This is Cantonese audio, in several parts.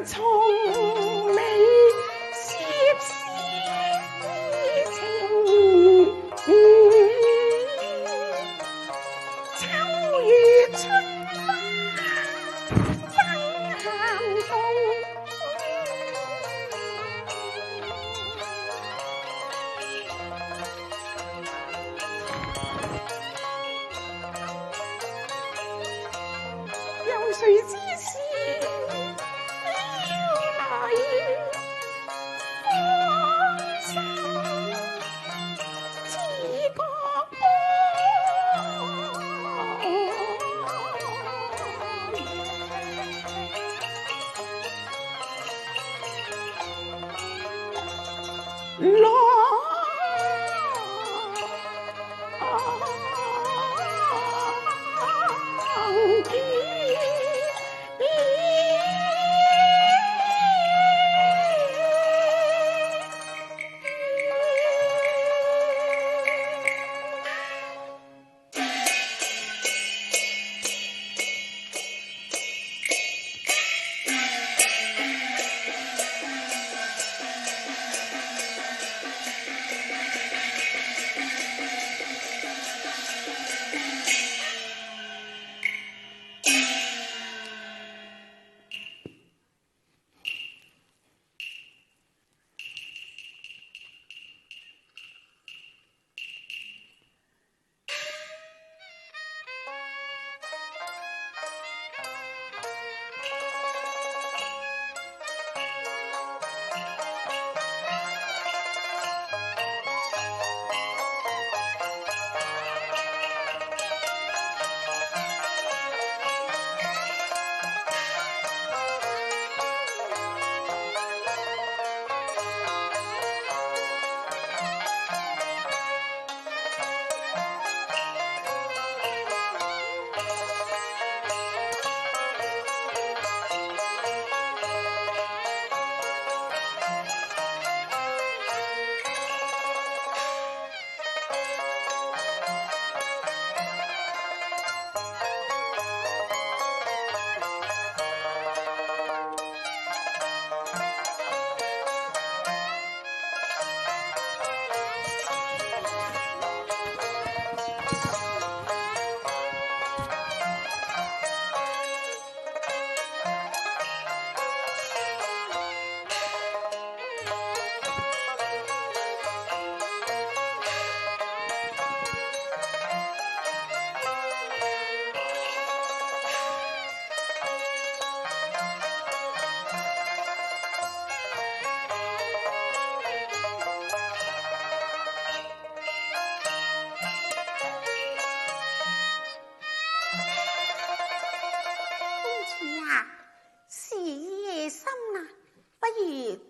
從未涉絲情，秋月春花燈霞動，有誰知是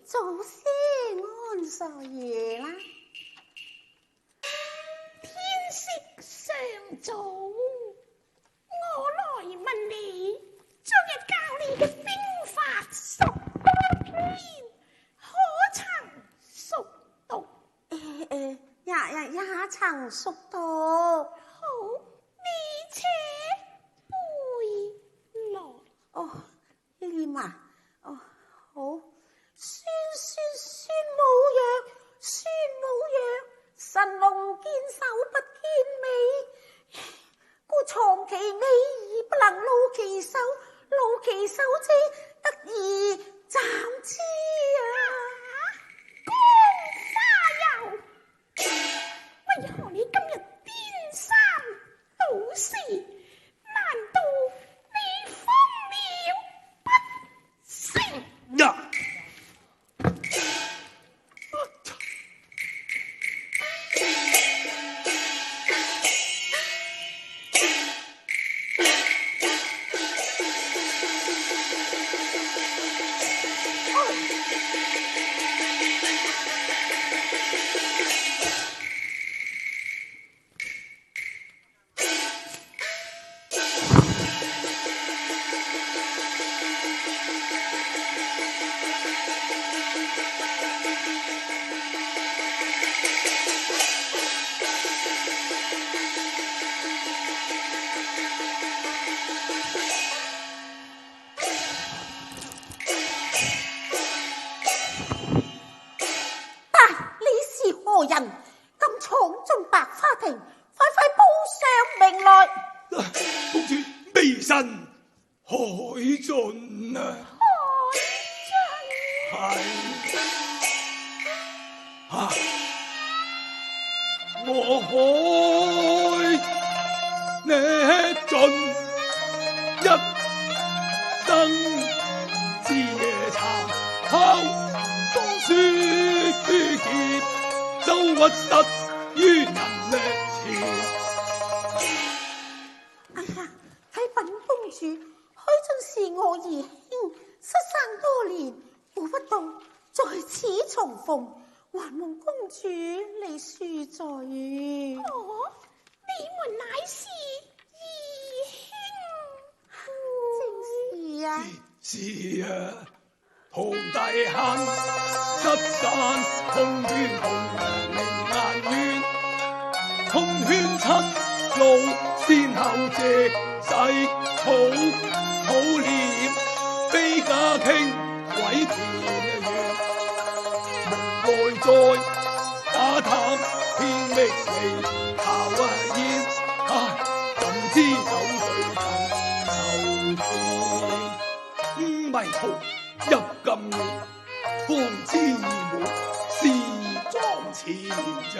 早些安睡啦。天色尚早，我來問你，昨日教你嘅兵法熟練，可曾熟讀？也曾熟讀。好，你且背來。哦，念啊，哦，好。宣無藥，宣無藥，神龍見首不見尾，故藏其尾而不能露其手，露其手者得以斬之啊！江花油，為何你今日顛三倒四？難道你瘋了不進啊！海進係啊！我海你進，一生之夜茶烤當書劫，就屈失於人力前。哎呀，啟稟公主，海進是我義兄，失散多年，估不到在此重逢，還望公主你恕罪。哦，你們乃是義兄？正是啊。是啊，同弟恨失散，同願紅菱顏願，同勸七路先後謝世草念，非家傾鬼田園，夢內在打探天命離校煙，怎知酒醉曾愁甜，迷途入禁園，方知沒是妝前咋。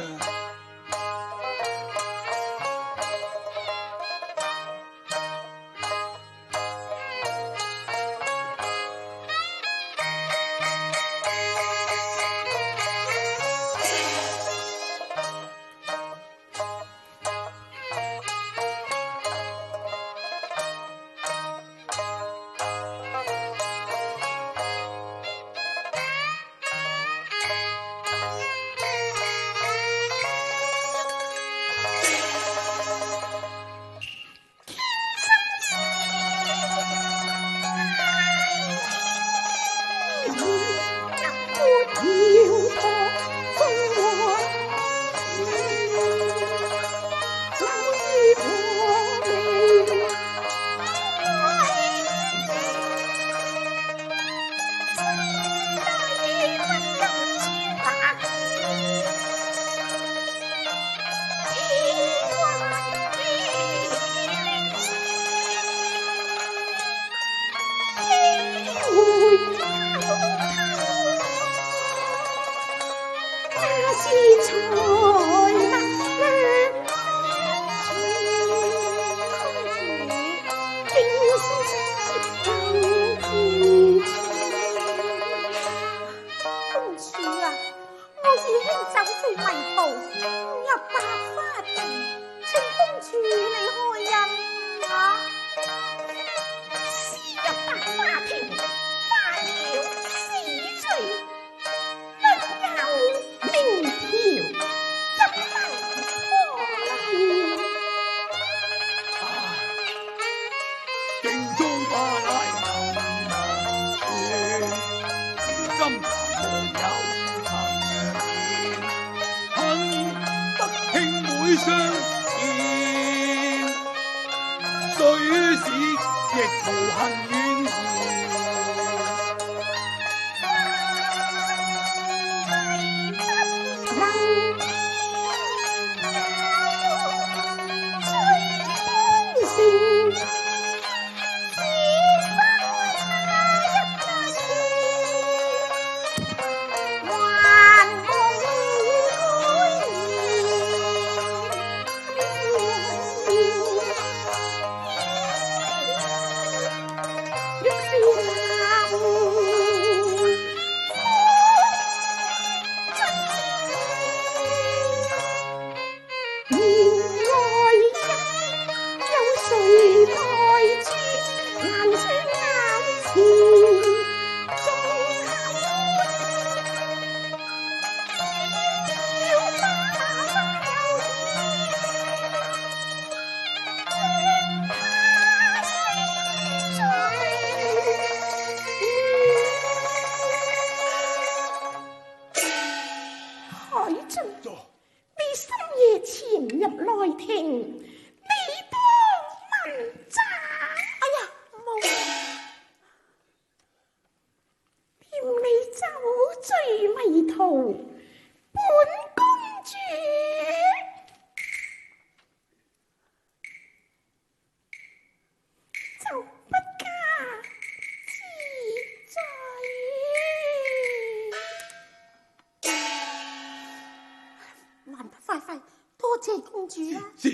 公主啊！是，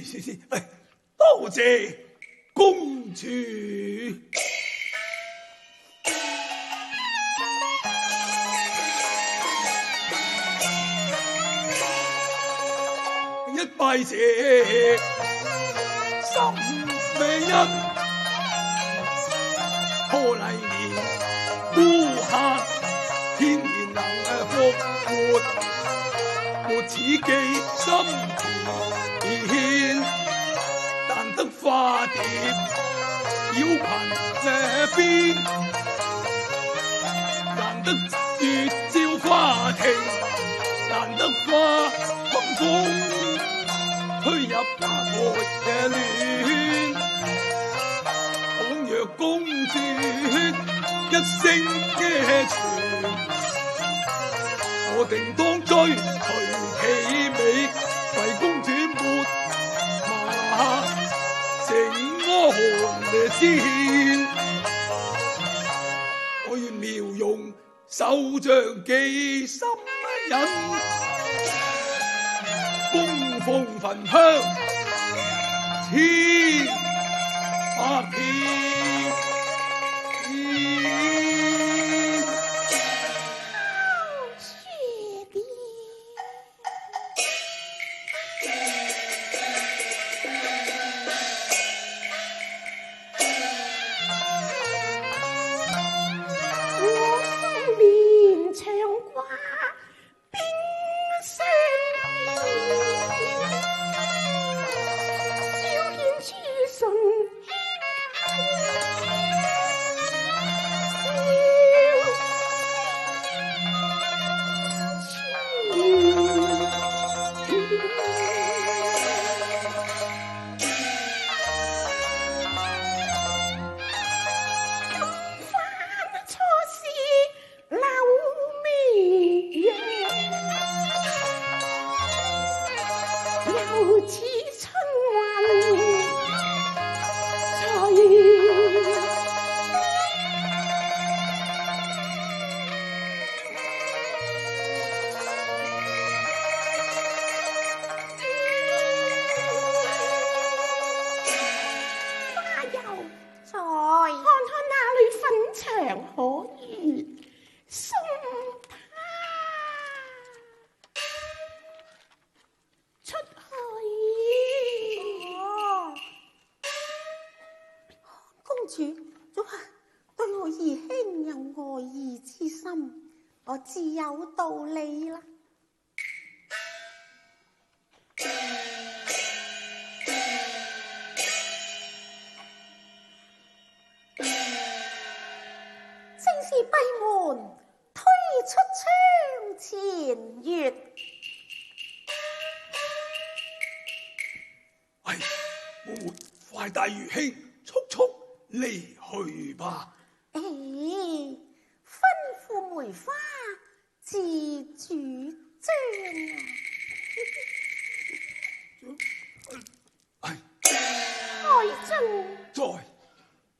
多謝公主。一拜謝心美人，破例年孤客，天然能復活，沒此寄心田，但得花蝶繞裙邊，難得月照花亭，難得花風中推入花台嘅戀。倘若公主一聲嘅傳，我定當追隨其美，為公主沒馬成安仙。我願妙容手像寄心引，供奉焚香千百遍。我自有道理啦。正是閉門推出窗前月。哎，我們快帶如卿速離去吧。吩咐梅花自主張啊！愛憎在，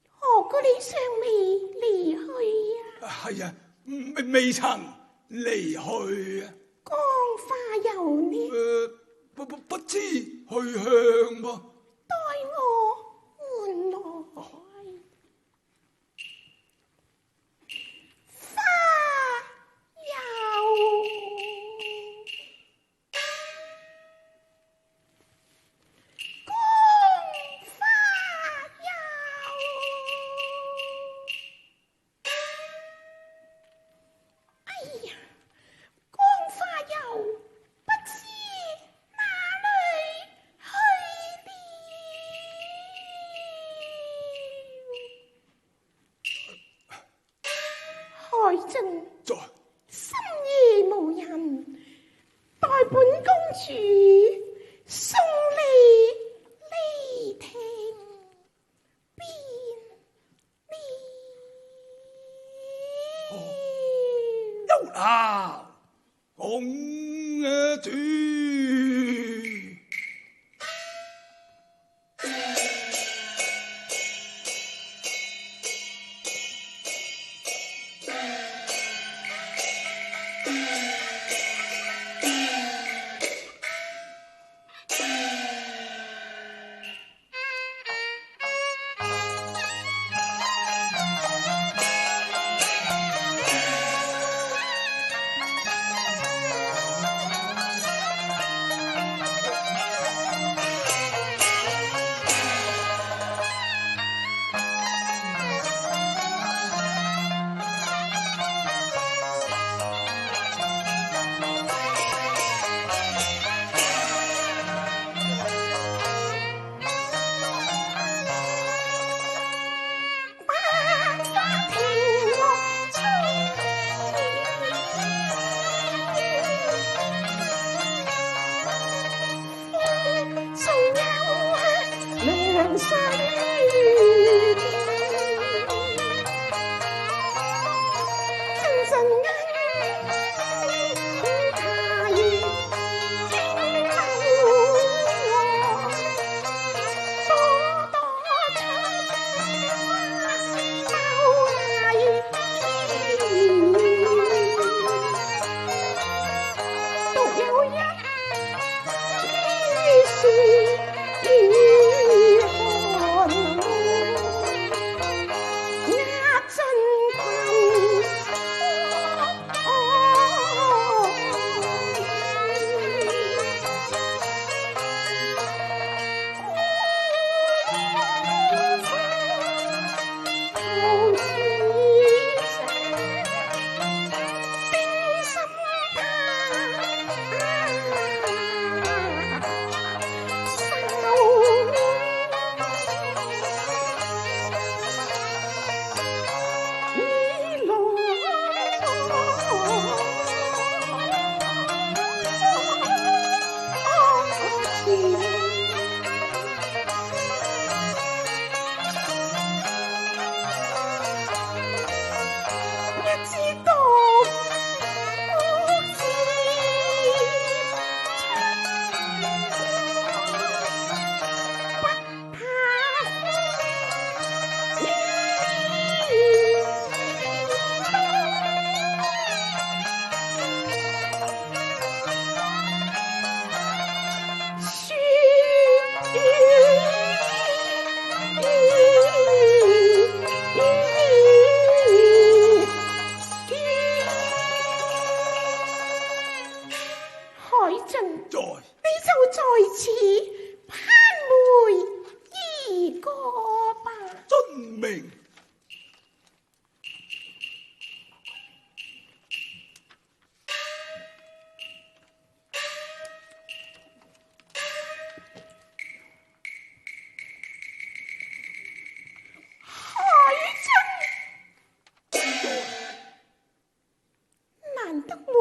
何故你尚未離去啊？係啊，未曾離去啊。光花油呢？不知去向噃。待我換來。在深夜無人，待本公主送離亭便了。休鬧，公主。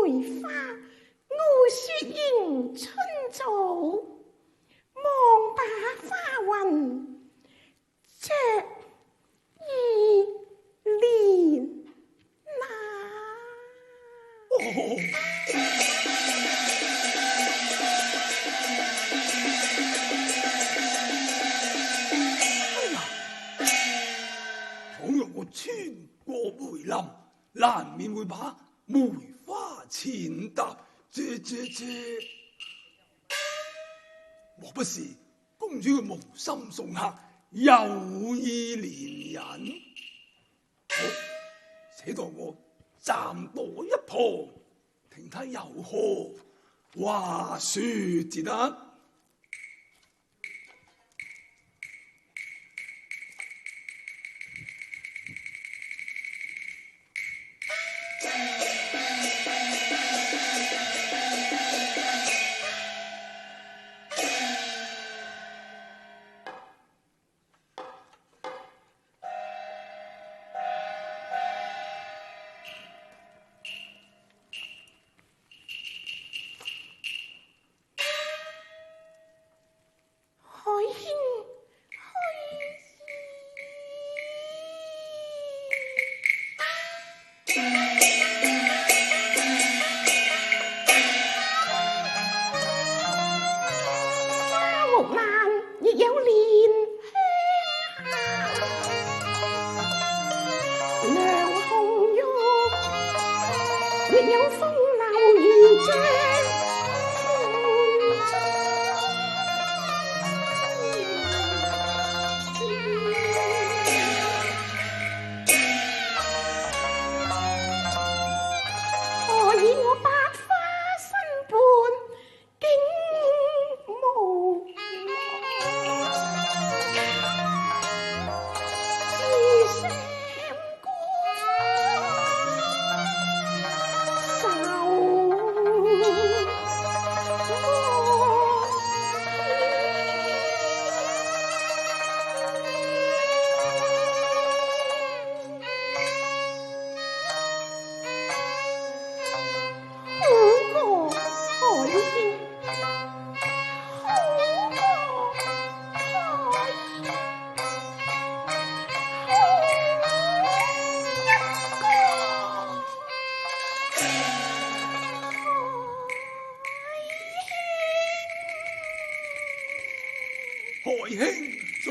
梅花，傲雪迎春早，望把花雲着二蓮那。倘若我穿過梅林，難免會把梅花踐踏。莫不是公主嘅無心送客，有意連人？好，且待我站躲一旁，聽他有何話說至得。海兄在。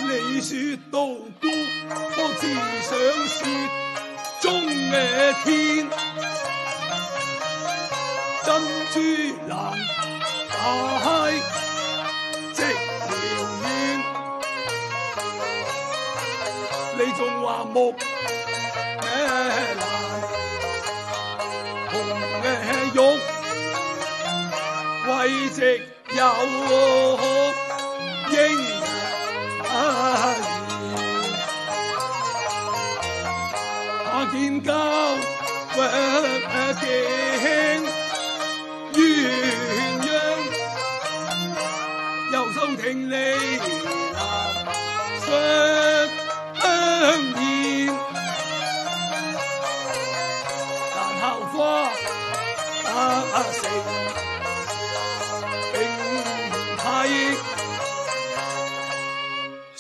你說道姑我自想是中天，珍珠難解直遙遠，你仲話木難紅玉為直有應下見交鏡鴛鴦，又收聽離男相見，但校花成並替雪。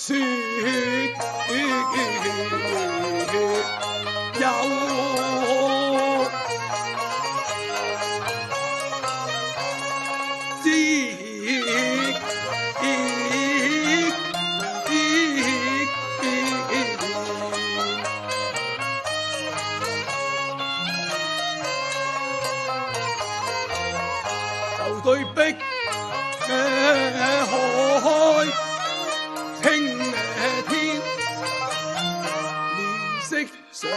碧海，清天面色上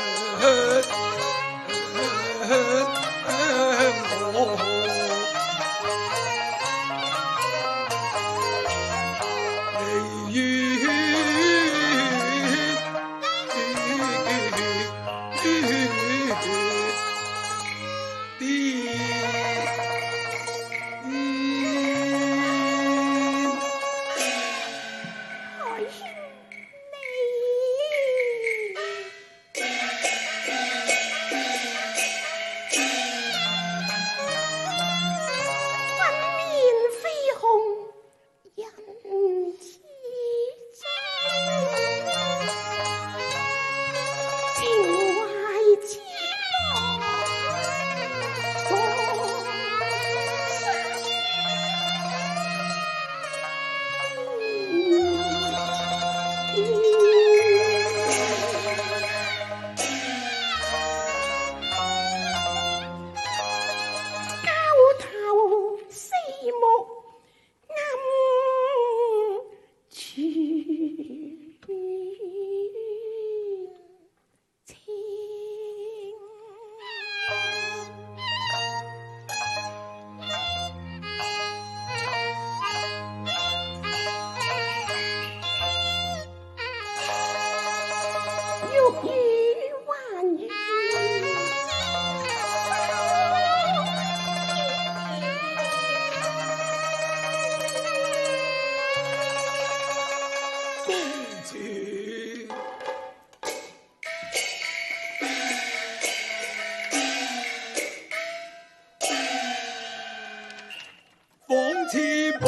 仿似夢到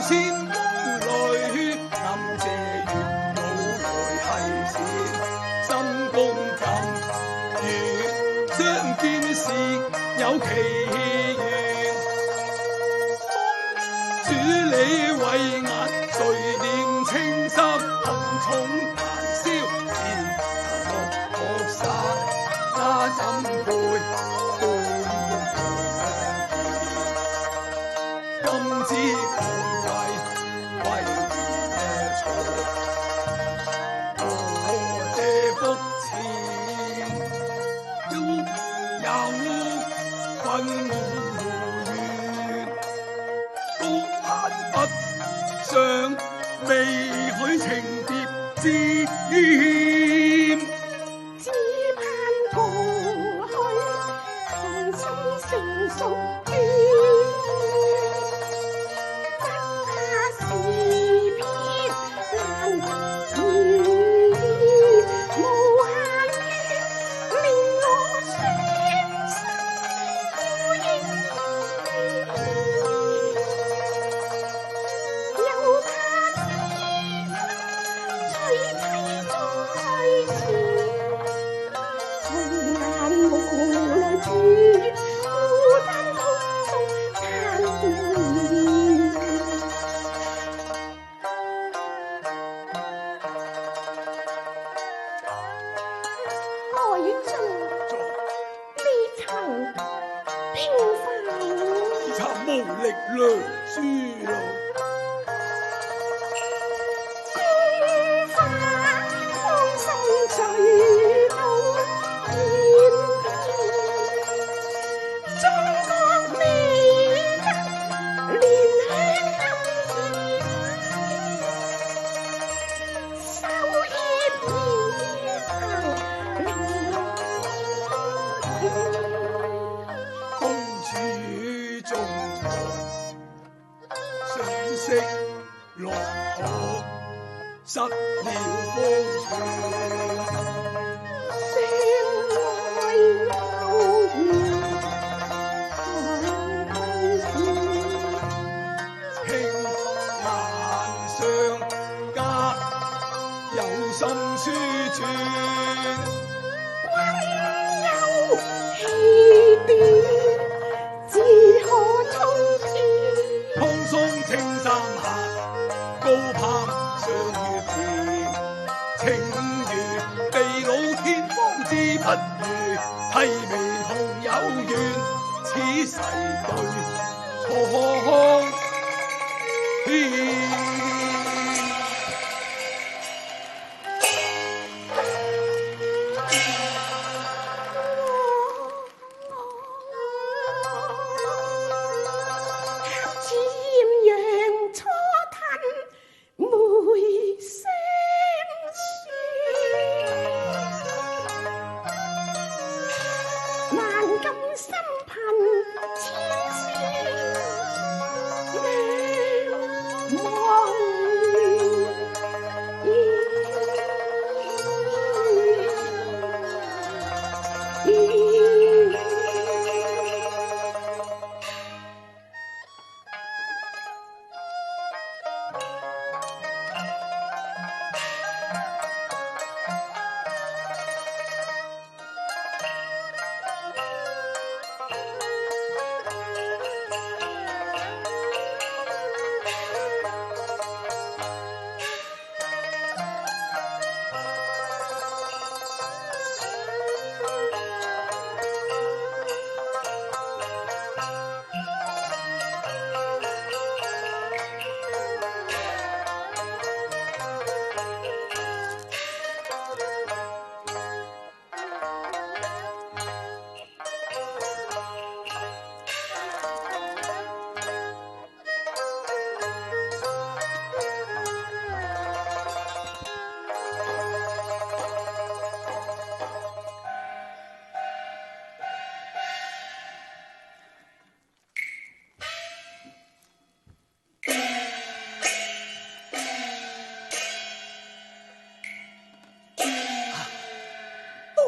仙夢裏，暗謝月老來繫線，心公感願相見時有奇緣。主你慧眼垂簾清濕，紅重難消，自殘落山那怎配？今知無謂為孽錯，我這福前都有困無緣，都盼不上未許情蝶之牽，只盼過去重新成熟。無力量輸路，風花芳心隨到天邊，中國美德蓮香暗熱，手葉兒公主中上色落河，失了方寸。輕顏上家有心書傳，溫柔氣短，自可衝天。蓬鬆青衫下，高攀上月田。情如地老天荒之不如，凄美同有緣，此世對。天。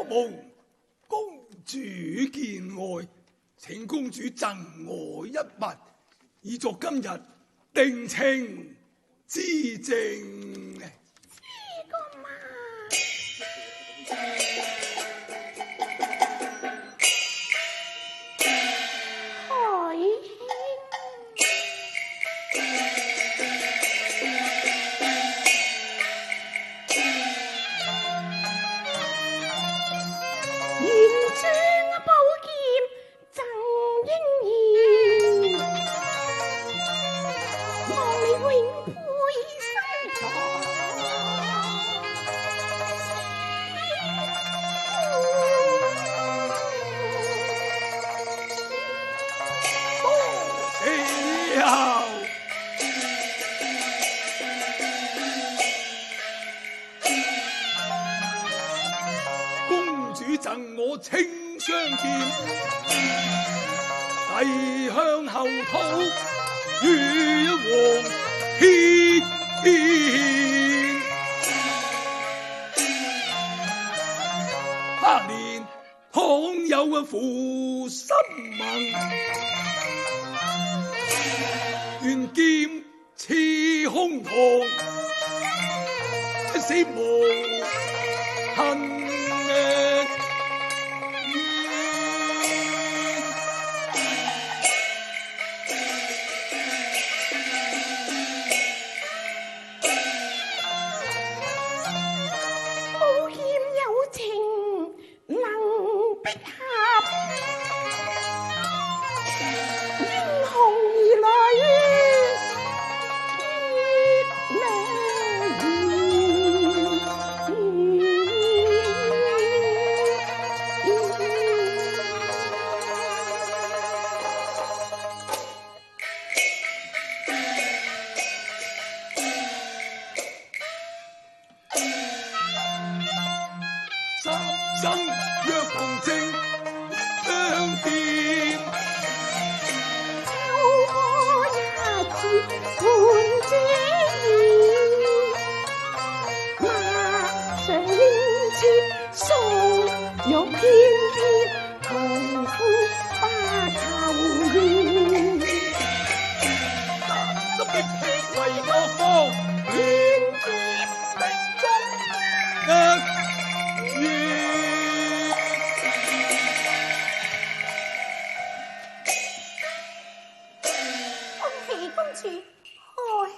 蒙公主見外，請公主贈我一物，以作今日定情之證。這個嘛，海公主贈我青雙劍，遞向後土與王獻獻。百年倘有負心盟，願劍刺胸膛，死無恨。三生若同情相見，秋波也似伴這意，馬上應切送玉翩翩，同呼把秋怨。擔心的氣為我放，願劍命中公主何喜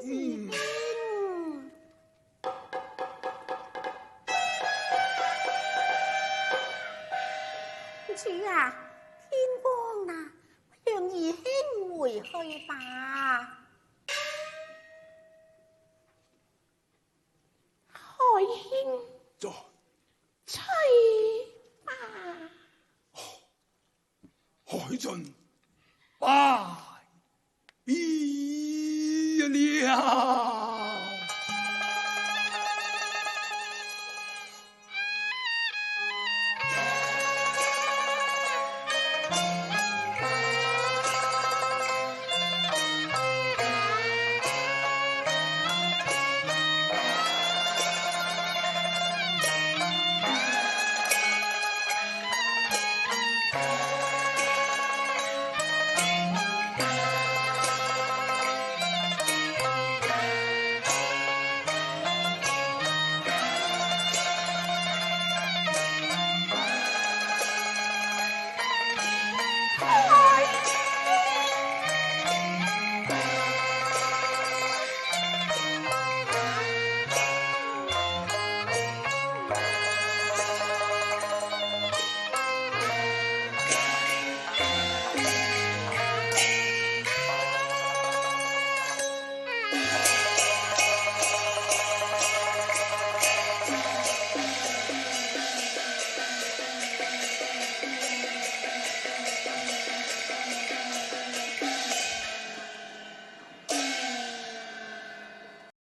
事？公主啊，天光啦，讓兒兄在吹吧。海盡拜了。